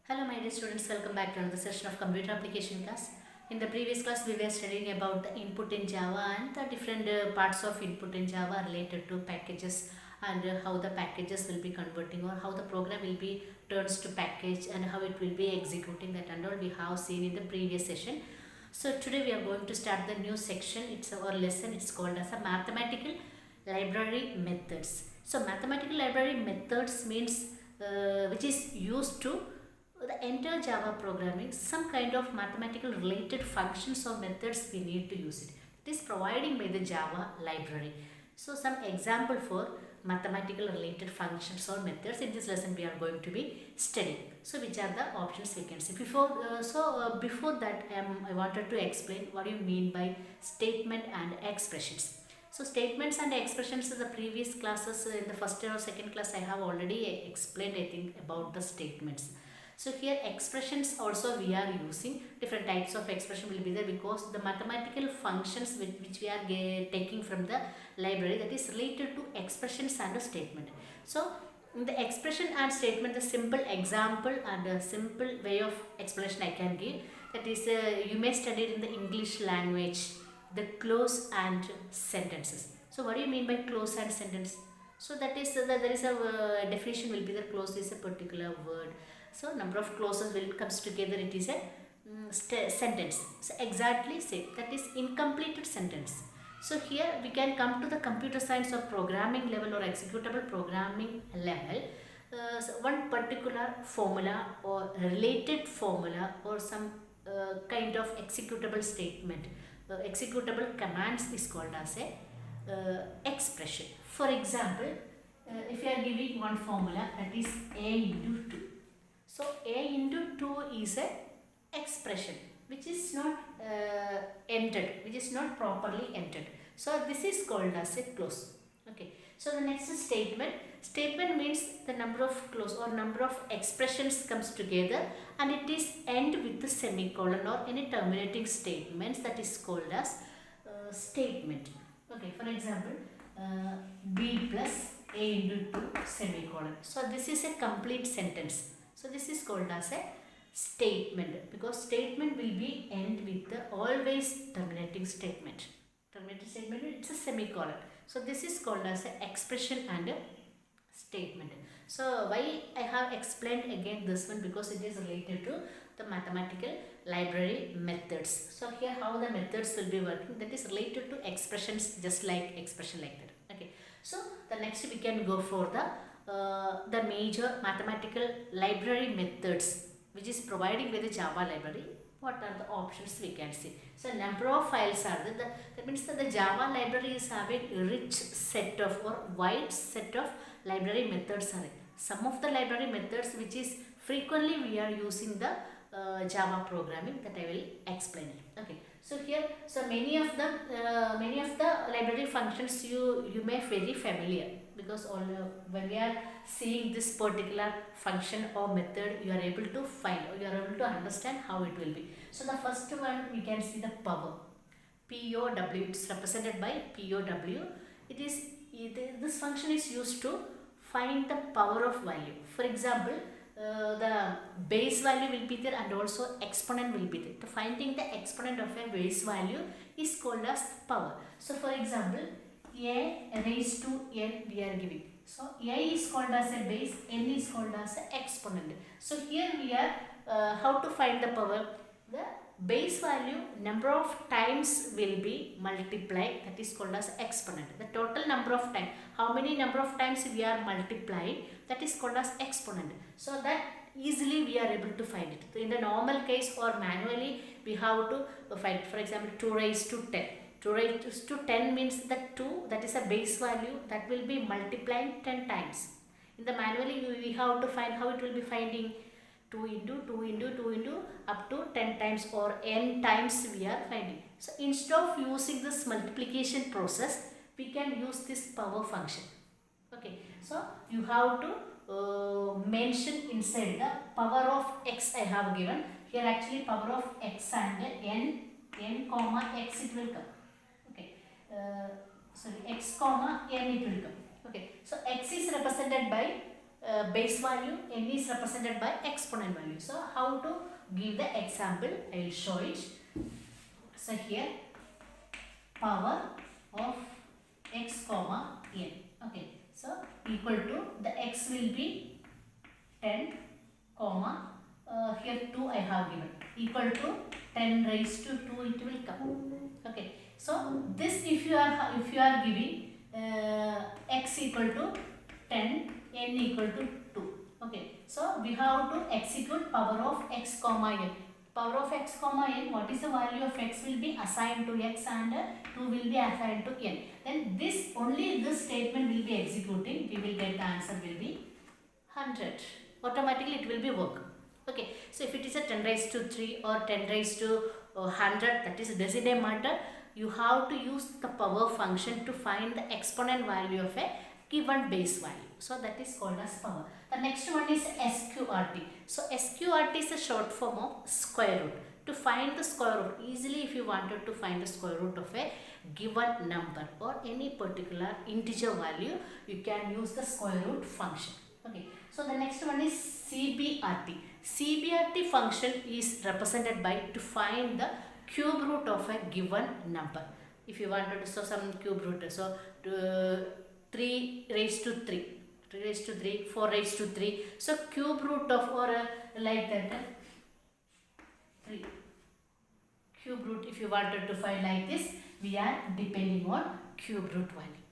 Hello my dear students, welcome back to another session of computer application class. In the previous class we were studying about the input in Java and the different parts of input in Java related to packages and how the packages will be converting or how the program will be turns to package and how it will be executing that and all we have seen in the previous session. So today we are going to start the new section. It's our lesson. It's called as a mathematical library methods. So mathematical library methods means which is used to the entire Java programming, some kind of mathematical related functions or methods we need to use it. It is providing by the Java library. So some example for mathematical related functions or methods in this lesson we are going to be studying. So which are the options we can see. Before that I wanted to explain what do you mean by statement and expressions. So statements and expressions in the previous classes in the first or second class I have already explained I think about the statements. So here expressions also we are using different types of expression will be there because the mathematical functions which we are taking from the library that is related to expressions and a statement. So in the expression and statement the simple example and a simple way of explanation I can give that is you may study it in the English language the clause and sentences. So what do you mean by clause and sentence? So that is there is a definition will be the clause is a particular word. So number of clauses will comes together it is a sentence. So exactly say that is incompleted sentence. So here we can come to the computer science or programming level or executable programming level. So one particular formula or related formula or some kind of executable statement, executable commands is called as a expression. For example, if you are giving one formula that is a into 2. So a into 2 is a expression which is not entered, which is not properly entered. So this is called as a clause. Okay. So the next is statement. Statement means the number of clause or number of expressions comes together and it is end with the semicolon or any terminating statements that is called as statement. Okay. For example, b plus a into 2 semicolon. So this is a complete sentence. So this is called as a statement because statement will be end with the always terminating statement. Terminating statement it's a semicolon. So this is called as a expression and a statement. So why I have explained again this one because it is related to the mathematical library methods. So here how the methods will be working that is related to expressions just like expression like that. Okay. So the next we can go for the major mathematical library methods which is providing by the Java library. What are the options we can see? So number of files are there. That means that the Java library is having a rich set of or wide set of library methods are there. Some of the library methods which is frequently we are using the Java programming that I will explain it. Okay. So here, so many of the library functions you may very familiar because all when we are seeing this particular function or method you are able to find or you are able to understand how it will be. So the first one we can see the power. POW, it's represented by POW. This function is used to find the power of value. For example, the base value will be there and also exponent will be there. To finding the exponent of a base value is called as power. So for example, a raised to n we are giving. So a is called as a base, n is called as an exponent. So here we are how to find the power. The base value number of times will be multiplied, that is called as exponent. The total number of times, how many number of times we are multiplying, that is called as exponent. So that easily we are able to find it. In the normal case or manually we have to find it. For example, 2 raised to 10. 2 raised to 10 means that 2 that is a base value that will be multiplying 10 times. In the manually we have to find how it will be finding 2 into 2 into 2 into up to 10 times or n times we are finding. So instead of using this multiplication process we can use this power function. Okay. So you have to mention inside the power of x I have given. Here actually power of x and n comma x it will come. Okay. Sorry, x comma n it will come. Okay. So x is represented by base value, n is represented by exponent value. So how to give the example, I will show it. So here power of x comma n. Okay, so equal to the x will be 10 comma here 2 I have given, equal to 10 raised to 2 it will come. Okay, so this if you are giving x equal to 10, n equal to 2. Okay, so we have to execute power of x comma n. Power of x comma n, what is the value of x will be assigned to x and 2 will be assigned to n. Then this only this statement will be executing. We will get the answer will be 100. Automatically it will be work. Okay, so if it is a 10 raised to 3 or 10 raised to 100, that is doesn't matter. You have to use the power function to find the exponent value of a given base value. So that is called as power. The next one is SQRT. So SQRT is a short form of square root. To find the square root, easily if you wanted to find the square root of a given number or any particular integer value, you can use the square root function. Okay, so the next one is CBRT. CBRT function is represented by to find the cube root of a given number. If you wanted to show some cube root, so 3 raised to 3, 3 raised to 3, 4 raised to 3. So cube root of or like that 3. Cube root if you wanted to find like this, we are depending on cube root value.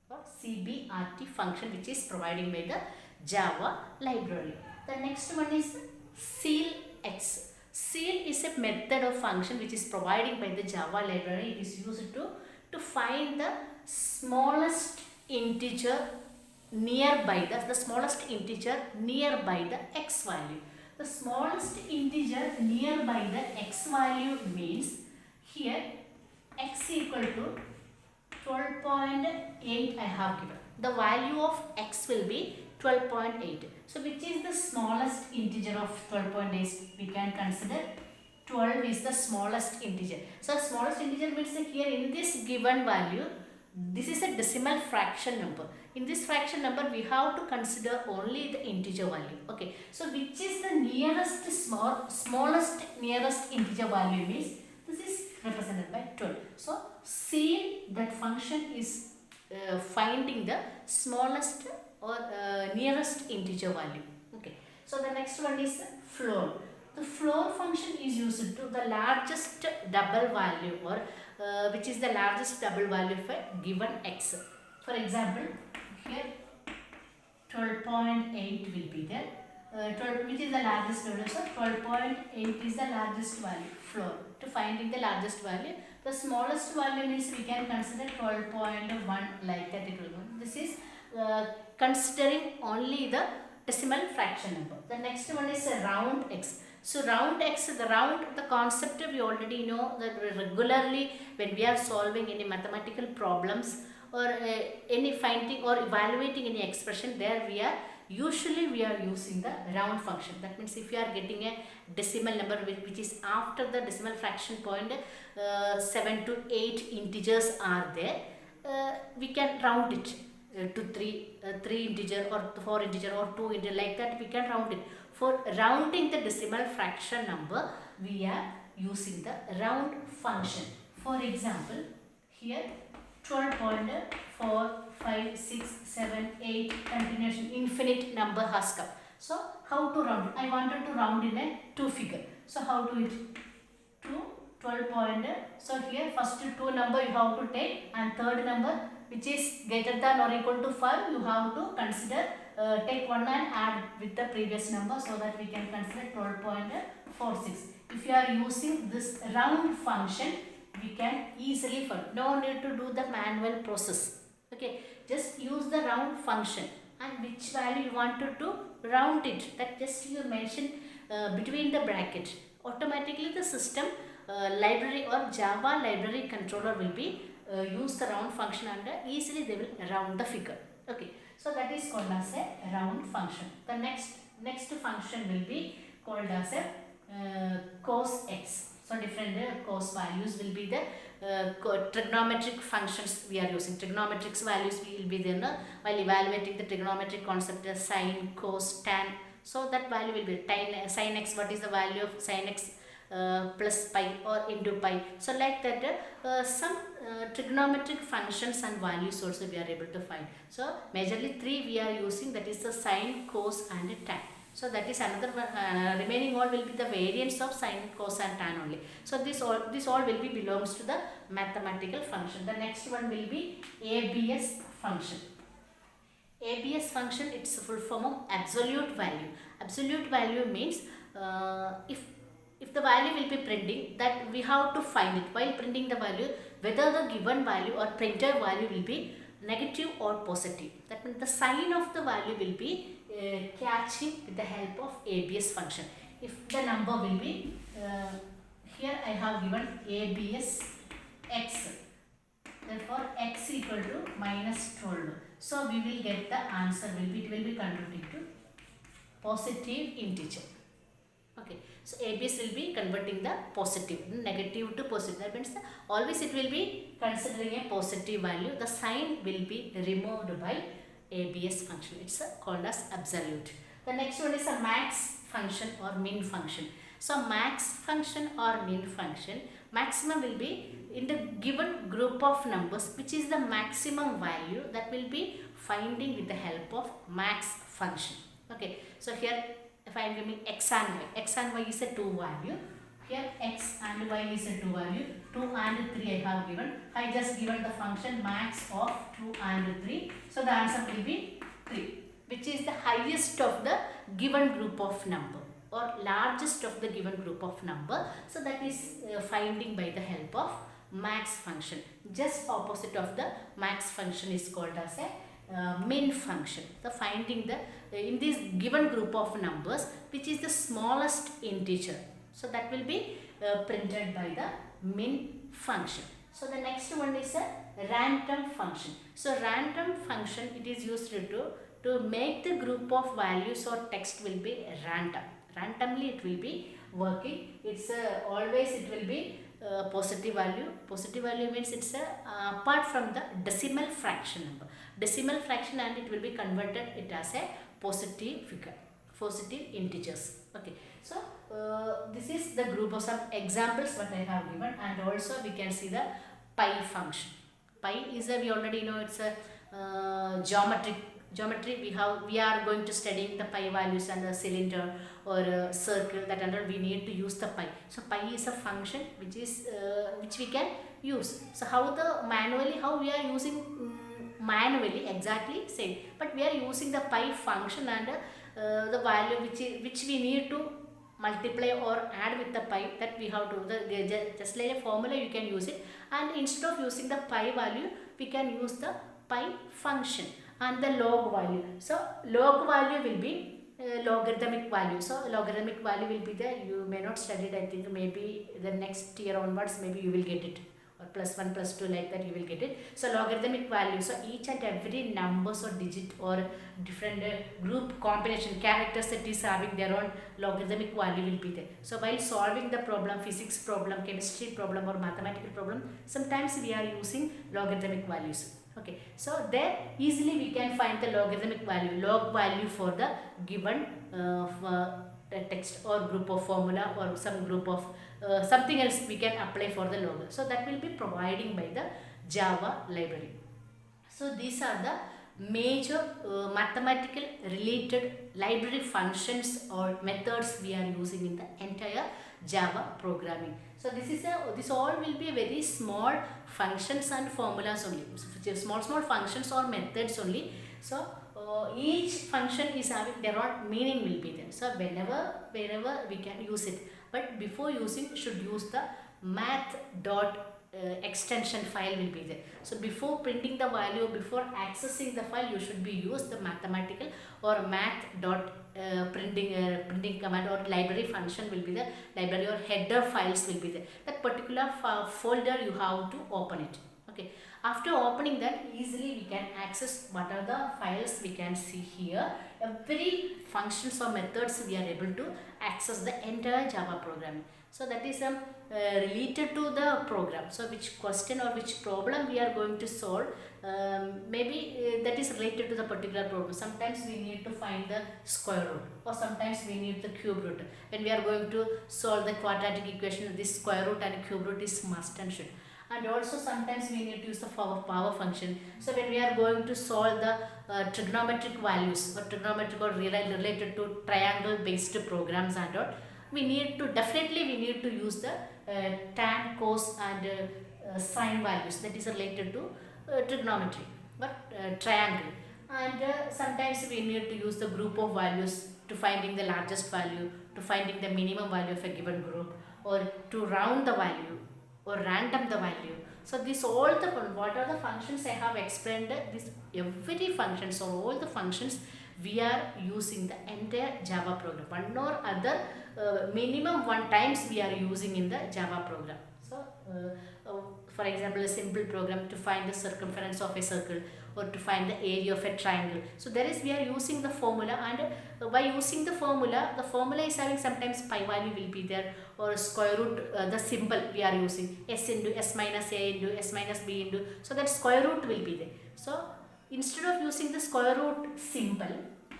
Or CBRT function which is provided by the Java library. The next one is CeilX. Ceil is a method of function which is provided by the Java library. It is used to find the smallest integer nearby the smallest integer nearby the x value. The smallest integer nearby the x value means here x equal to 12.8 I have given. The value of x will be 12.8. So which is the smallest integer of 12.8? We can consider 12 is the smallest integer. So smallest integer means here in this given value, this is a decimal fraction number. In this fraction number, we have to consider only the integer value. Okay. So which is the nearest smallest nearest integer value means this is represented by 12. So ceil, that function is finding the smallest or nearest integer value. Okay. So the next one is floor. The floor function is used to the largest double value or which is the largest double value of a given x. For example, here 12.8 will be there. 12 which is the largest value, so 12.8 is the largest value floor. To finding the largest value, the smallest value means we can consider 12.1 like that it will go. This is considering only the decimal fraction number. The next one is a round x. So round x, the concept we already know that regularly when we are solving any mathematical problems or any finding or evaluating any expression, there we are usually using the round function. That means if you are getting a decimal number which is after the decimal fraction point 7 to 8 integers are there, we can round it to 3 integer or 4 integer or 2 integer, like that we can round it. For rounding the decimal fraction number, we are using the round function. For example, here 12.4, 5, 6, 7, 8 continuation infinite number has come. So how to round it? I wanted to round in a 2 figure. So how to it? 12 point. So here first 2 number you have to take, and third number which is greater than or equal to 5 you have to consider, take 1 and add with the previous number, so that we can consider 12.46. If you are using this round function, we can easily find. No need to do the manual process. Okay, just use the round function, and which value you wanted to round it, that just you mention between the bracket. Automatically the system library or Java library controller will be use the round function, and easily they will round the figure. Okay, so that is called as a round function. The next function will be called as a cos x. So different cos values will be there. trigonometric functions we are using. Trigonometric values will be there, no? While evaluating the trigonometric concept as sine, cos, tan. So that value will be sin x. What is the value of sin x plus pi or into pi? So like that, some trigonometric functions and values also we are able to find. So majorly three we are using, that is the sine, cos and tan. So that is another one. Remaining all will be the variants of sine, cos and tan only. So this all will be belongs to the mathematical function. The next one will be ABS function. ABS function, it's a full form of absolute value. Absolute value means if the value will be printing, that we have to find it while printing the value whether the given value or printed value will be negative or positive. That means the sign of the value will be catching with the help of ABS function. If the number will be here I have given ABS x, therefore x equal to minus 12. So we will get the answer will be, it will be converting to positive integer. Okay, so ABS will be converting the positive, negative to positive. That means always it will be considering a positive value. The sign will be removed by ABS function. It's called as absolute. The next one is a max function or min function. So max function or min function, maximum will be in the given group of numbers, which is the maximum value that will be finding with the help of max function. Okay, so here if I am giving x and y is a 2 value. Here x and y is a 2 value. 2 and 3 I have given. I just given the function max of 2 and 3. So the answer will be 3, which is the highest of the given group of number or largest of the given group of number. So that is finding by the help of max function. Just opposite of the max function is called as a min function. So finding the in this given group of numbers which is the smallest integer. So that will be printed by the min function. So the next one is a random function. So random function, it is used to make the group of values or text will be random. Randomly it will be working. It's always it will be positive value. Positive value means it's apart from the decimal fraction number. Decimal fraction, and it will be converted it as a positive figure, positive integers. Okay, so this is the group of some examples what I have given, and also we can see the pi function. Pi is a, we already know it's a geometry. We are going to studying the pi values and the cylinder or a circle, that under we need to use the pi. So pi is a function which is which we can use. So how we are using manually exactly same, but we are using the pi function and the value which we need to multiply or add with the pi, that we have to just like a formula you can use it, and instead of using the pi value we can use the pi function and the log value. So log value will be logarithmic value. So logarithmic value will be there. You may not study it, I think maybe the next year onwards maybe you will get it, or +1 +2 like that you will get it. So logarithmic value, so each and every numbers or digit or different group combination characters that is having their own logarithmic value will be there. So while solving the problem, physics problem, chemistry problem or mathematical problem, sometimes we are using logarithmic values. Okay, so there easily we can find the logarithmic value, log value for the given text or group of formula or some group of something else we can apply for the log. So that will be providing by the Java library. So these are the major mathematical related library functions or methods we are using in the entire Java programming. So this all will be very small functions and formulas only, small functions or methods only. So each function is having their own meaning will be there. So wherever we can use it, but before using should use the math.extension file will be there. So before printing the value, before accessing the file, you should be use the mathematical or printing command or library function will be there. Library or header files will be there. That particular folder you have to open it. Okay. After opening that, easily we can access what are the files we can see here. Every functions or methods we are able to access the entire Java programming. So that is related to the program. So which question or which problem we are going to solve, maybe that is related to the particular problem. Sometimes we need to find the square root, or sometimes we need the cube root. When we are going to solve the quadratic equation, this square root and cube root is must and should. And also sometimes we need to use the power function. So when we are going to solve the trigonometric values or trigonometric or related to triangle based programs and all, we need to use the tan, cos and sine values that is related to trigonometry, but triangle. And sometimes we need to use the group of values to finding the largest value, to finding the minimum value of a given group, or to round the value or random the value. So this all the what are the functions I have explained, this every functions or all the functions we are using the entire Java program. One or other minimum one times we are using in the Java program. So for example, a simple program to find the circumference of a circle or to find the area of a triangle. So there is we are using the formula, and by using the formula is having sometimes pi value will be there, or square root, the symbol we are using s into s minus a into s minus b into, so that square root will be there. So instead of using the square root symbol,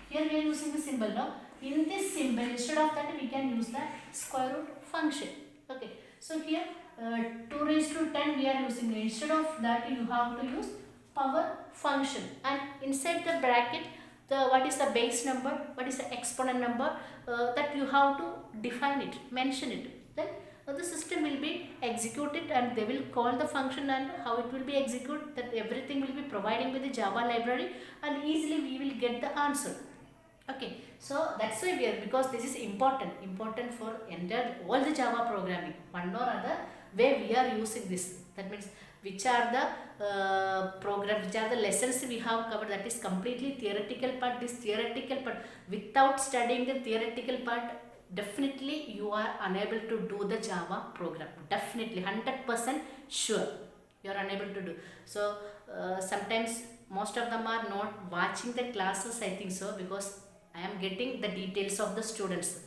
here we are using the symbol. Now in this symbol, instead of that we can use the square root function. Okay, so here 2 raised to 10 we are using. Instead of that you have to use power function, and inside the bracket what is the base number, what is the exponent number, that you have to define it, mention it. Then the system will be executed and they will call the function, and how it will be executed, that everything will be providing with the Java library, and easily we will get the answer. Okay, so that's why we are, because this is important for entire all the Java programming. One or other way we are using this. That means which are the program, which are the lessons we have covered, that is completely theoretical part. This theoretical part, without studying the theoretical part, definitely you are unable to do the Java program. Definitely 100% sure you are unable to do. So sometimes most of them are not watching the classes, I think so, because I am getting the details of the students.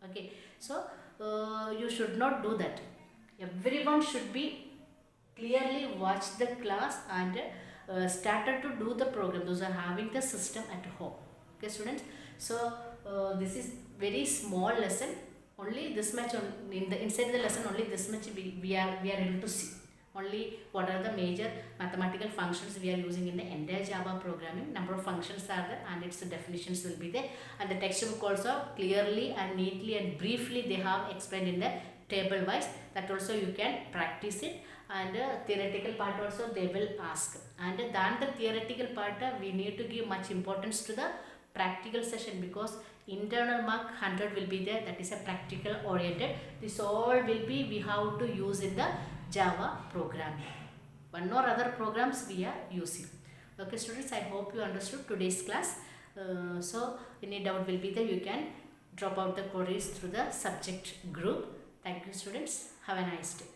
Okay, so you should not do that. Everyone should be clearly watch the class and started to do the program. Those are having the system at home. Okay, students. So this is very small lesson. Only this much inside the lesson. Only this much we are able to see. Only what are the major mathematical functions we are using in the entire Java programming. Number of functions are there, and its definitions will be there. And the textbook also clearly and neatly and briefly they have explained in the table wise. That also you can practice it. And theoretical part also they will ask. And than the theoretical part, we need to give much importance to the practical session, because internal mark 100 will be there. That is a practical oriented. This all will be we have to use in the Java programming. One or other programs we are using. Okay, students, I hope you understood today's class. So any doubt will be there, you can drop out the queries through the subject group. Thank you, students. Have a nice day.